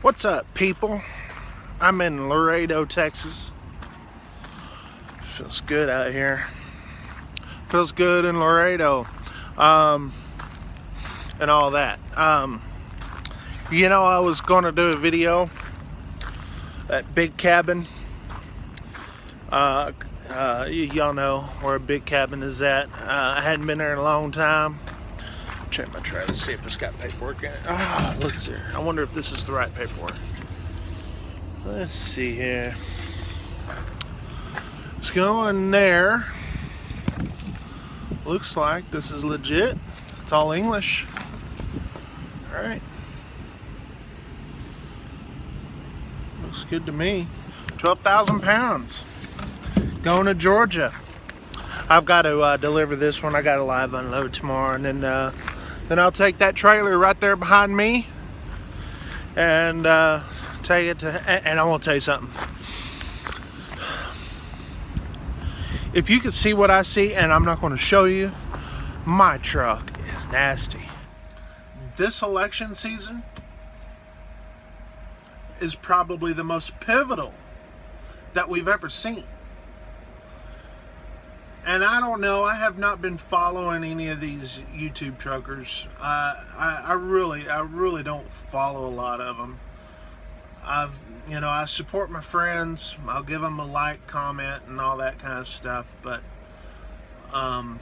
What's up, people? I'm in Laredo, Texas. Feels good out here. Feels good in Laredo, and all that. You know, I was going to do a video at Big Cabin. Y'all know where a Big Cabin is at. I hadn't been there in a long time. Check my trailer to see if it's got paperwork in it. Ah, look here. I wonder if this is the right paperwork. Let's see here. Let's go in there. Looks like this is legit. It's all English. Alright. Looks good to me. 12,000 pounds. Going to Georgia. I've got to deliver this one. I got to live unload tomorrow, and then I'll take that trailer right there behind me and take it to, and I want to tell you something. If you could see what I see, and I'm not going to show you, my truck is nasty. This election season is probably the most pivotal that we've ever seen. And I don't know, I have not been following any of these YouTube truckers. I really don't follow a lot of them. I support my friends. I'll give them a like, comment, and all that kind of stuff. But, and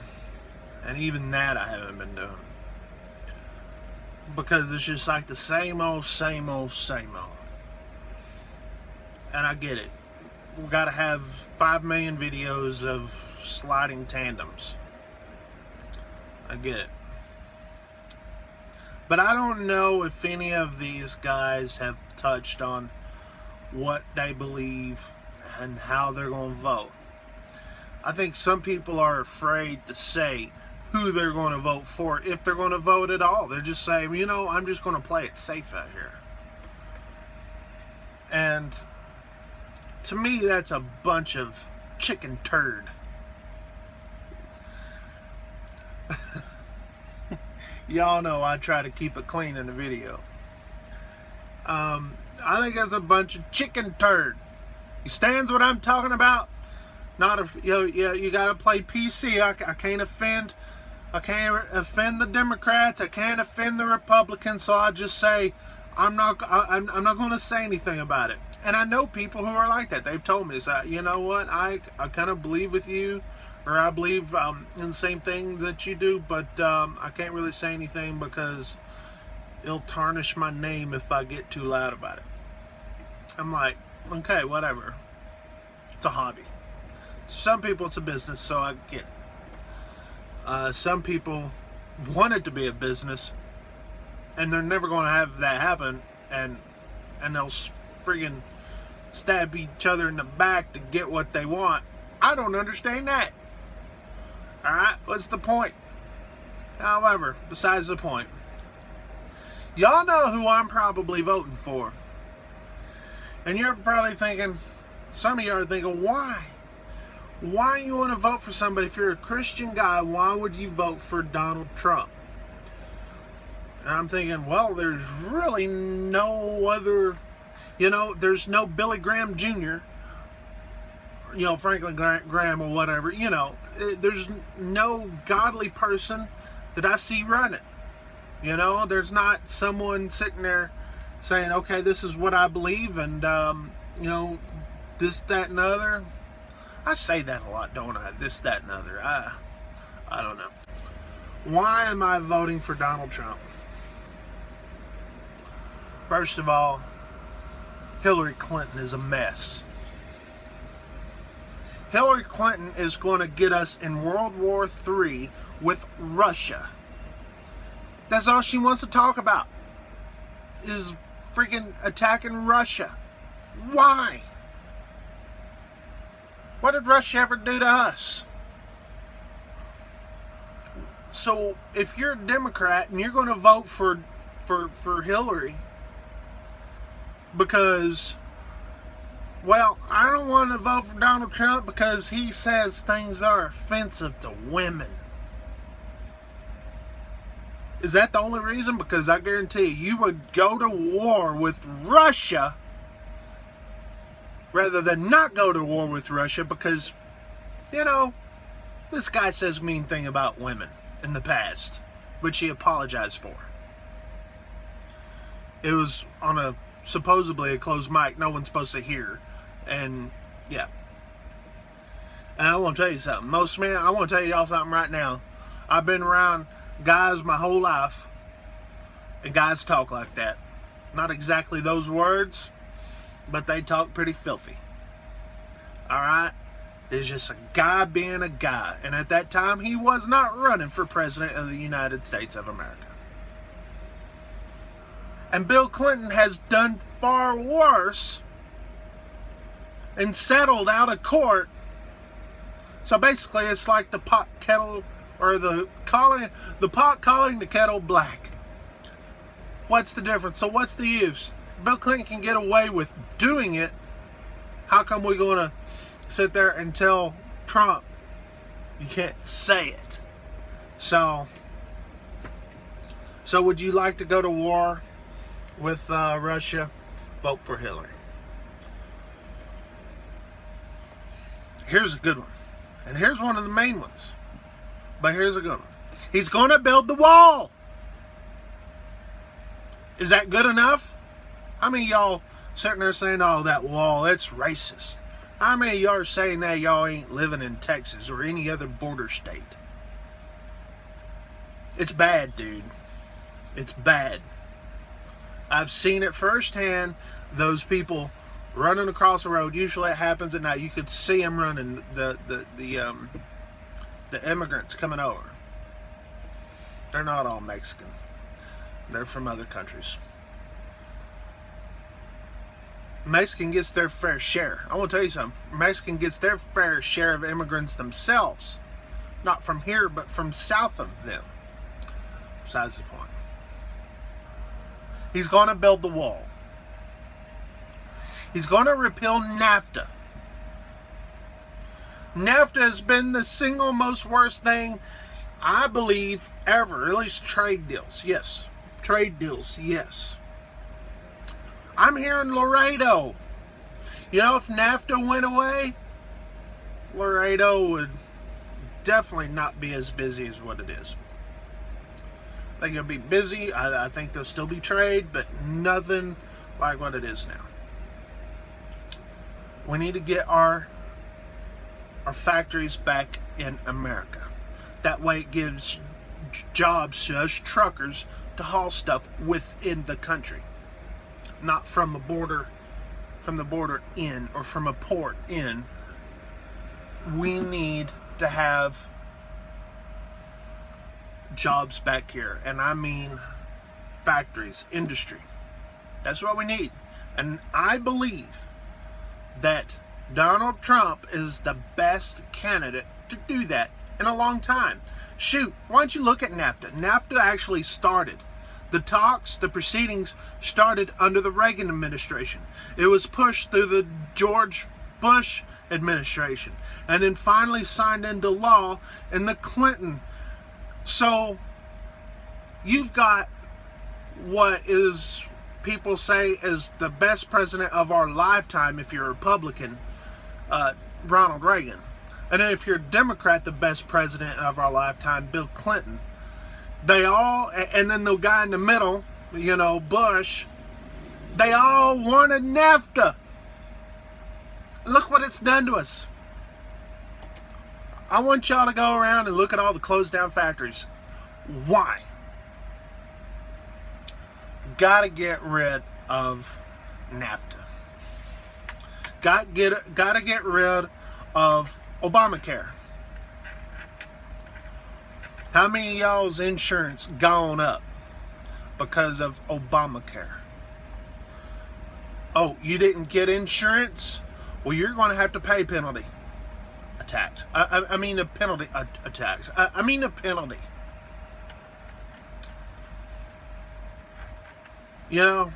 even that I haven't been doing. Because it's just like the same old, same old, same old. And I get it. We got to have 5 million videos of sliding tandems. I get it. But I don't know if any of these guys have touched on what they believe and how they're going to vote. I think some people are afraid to say who they're going to vote for, if they're going to vote at all. They're just saying, you know, I'm just going to play it safe out here. And to me, that's a bunch of chicken turd. Y'all know I try to keep it clean in the video. I think that's a bunch of chicken turd. You stands what I'm talking about? Not if you gotta play PC. I can't offend. I can't offend the Democrats. I can't offend the Republicans. So I just say I'm not going to say anything about it. And I know people who are like that. They've told me, so, you know what? I kind of believe with you. Or I believe in the same thing that you do, but I can't really say anything because it'll tarnish my name if I get too loud about it. I'm like, okay, whatever. It's a hobby. Some people it's a business, so I get it. Some people want it to be a business, and they're never going to have that happen, and they'll friggin' stab each other in the back to get what they want. I don't understand that. Alright, what's the point? However, besides the point, y'all know who I'm probably voting for. And you're probably thinking, some of you are thinking, why? Why you want to vote for somebody? If you're a Christian guy, why would you vote for Donald Trump? And I'm thinking, well, there's really no other, there's no Billy Graham Jr., Franklin Graham or whatever, there's no godly person that I see running. There's not someone sitting there saying, okay, this is what I believe, and, this, that, and other. I say that a lot, don't I? This, that, and other. I don't know. Why am I voting for Donald Trump? First of all, Hillary Clinton is a mess. Hillary Clinton is going to get us in World War III with Russia. That's all she wants to talk about, is freaking attacking Russia. Why? What did Russia ever do to us? So if you're a Democrat and you're going to vote for for Hillary because, well, I don't want to vote for Donald Trump because he says things are offensive to women. Is that the only reason? Because I guarantee you would go to war with Russia rather than not go to war with Russia because, you know, this guy says mean thing about women in the past, which he apologized for. It was on a supposedly a closed mic, no one's supposed to hear, and yeah. And I want to tell you something. I want to tell y'all something right now. I've been around guys my whole life, and guys talk like that. Not exactly those words, but they talk pretty filthy. Alright? There's just a guy being a guy. And at that time, he was not running for president of the United States of America. And Bill Clinton has done far worse and settled out of court. So basically, it's like the pot kettle, or the pot calling the kettle black. What's the difference? So what's the use? Bill Clinton can get away with doing it. How come we're going to sit there and tell Trump you can't say it? So would you like to go to war with Russia? Vote for Hillary. Here's a good one. And here's one of the main ones. But here's a good one. He's going to build the wall. Is that good enough? How many of y'all sitting there saying, oh, that wall, it's racist? How many of y'all are saying that y'all ain't living in Texas or any other border state? It's bad, dude. It's bad. I've seen it firsthand. Those people running across the road. Usually it happens at night. You could see them running. The immigrants coming over. They're not all Mexicans. They're from other countries. Mexican gets their fair share. I want to tell you something. Mexican gets their fair share of immigrants themselves. Not from here, but from south of them. Besides the point. He's going to build the wall. He's going to repeal NAFTA. NAFTA has been the single most worst thing, I believe, ever. At least trade deals, yes. Trade deals, yes. I'm here in Laredo. You know, if NAFTA went away, Laredo would definitely not be as busy as what it is. I think it'll be busy. I think there'll still be trade, but nothing like what it is now. We need to get our factories back in America. That way it gives jobs to us truckers to haul stuff within the country. Not from the border in, or from a port in. We need to have jobs back here. And I mean factories, industry. That's what we need. And I believe that Donald Trump is the best candidate to do that in a long time. Shoot, why don't you look at NAFTA? NAFTA actually started. The talks, the proceedings started under the Reagan administration. It was pushed through the George Bush administration and then finally signed into law in the Clinton. So you've got what is people say is the best president of our lifetime if you're a Republican, Ronald Reagan. And then if you're a Democrat, the best president of our lifetime, Bill Clinton. They all, and then the guy in the middle, you know, Bush, they all wanted NAFTA. Look what it's done to us. I want y'all to go around and look at all the closed down factories. Why? Gotta get rid of NAFTA. Gotta get rid of Obamacare. How many of y'all's insurance gone up because of Obamacare? Oh, you didn't get insurance? Well, you're going to have to pay penalty. A tax. I mean a penalty. A tax. I mean a penalty. You know,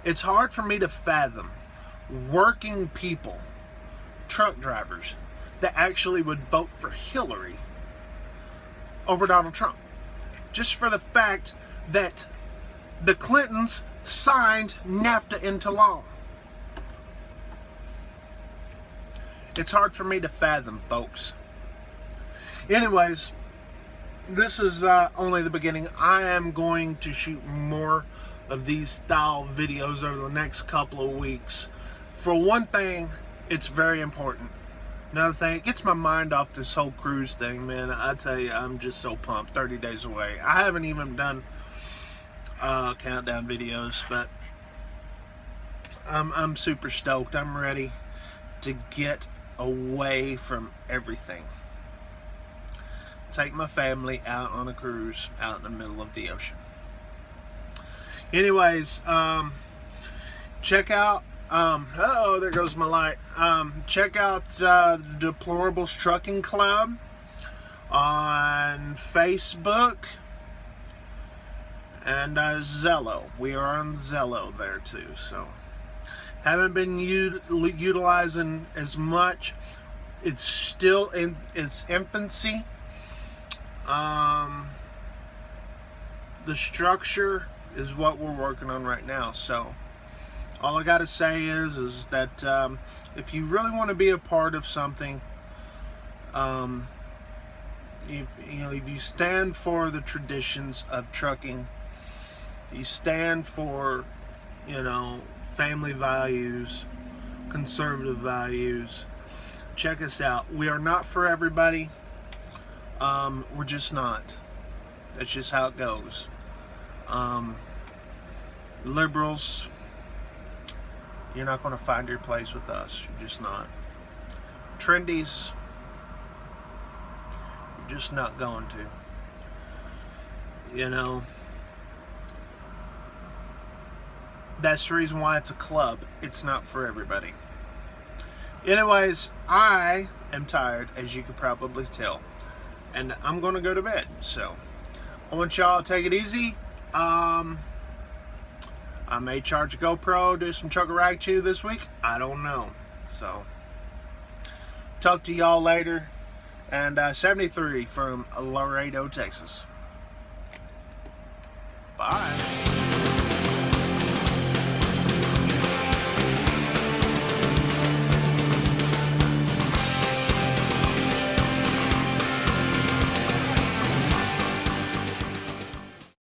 it's hard for me to fathom working people, truck drivers, that actually would vote for Hillary over Donald Trump. Just for the fact that the Clintons signed NAFTA into law. It's hard for me to fathom, folks. Anyways, this is only the beginning. I am going to shoot more of these style videos over the next couple of weeks. For one thing, it's very important. Another thing, it gets my mind off this whole cruise thing, man. I tell you, I'm just so pumped. 30 days away. I haven't even done countdown videos, but I'm super stoked. I'm ready to get away from everything. Take my family out on a cruise out in the middle of the ocean. Anyways, check out oh, there goes my light. Check out the Deplorables Trucking Club on Facebook and Zello. We are on Zello there too, so haven't been utilizing as much. It's still in its infancy. The structure is what we're working on right now, so all I gotta say is that if you really want to be a part of something, if you stand for the traditions of trucking, you stand for, family values, conservative values, check us out. We are not for everybody. We're just not. That's just how it goes. Liberals, you're not going to find your place with us. You're just not. Trendies, you're just not going to. That's the reason why it's a club. It's not for everybody. Anyways, I am tired, as you could probably tell, and I'm going to go to bed. So I want y'all to take it easy. I may charge a GoPro, do some Chuck a Rag Chew this week. I don't know. So talk to y'all later. And 73 from Laredo, Texas.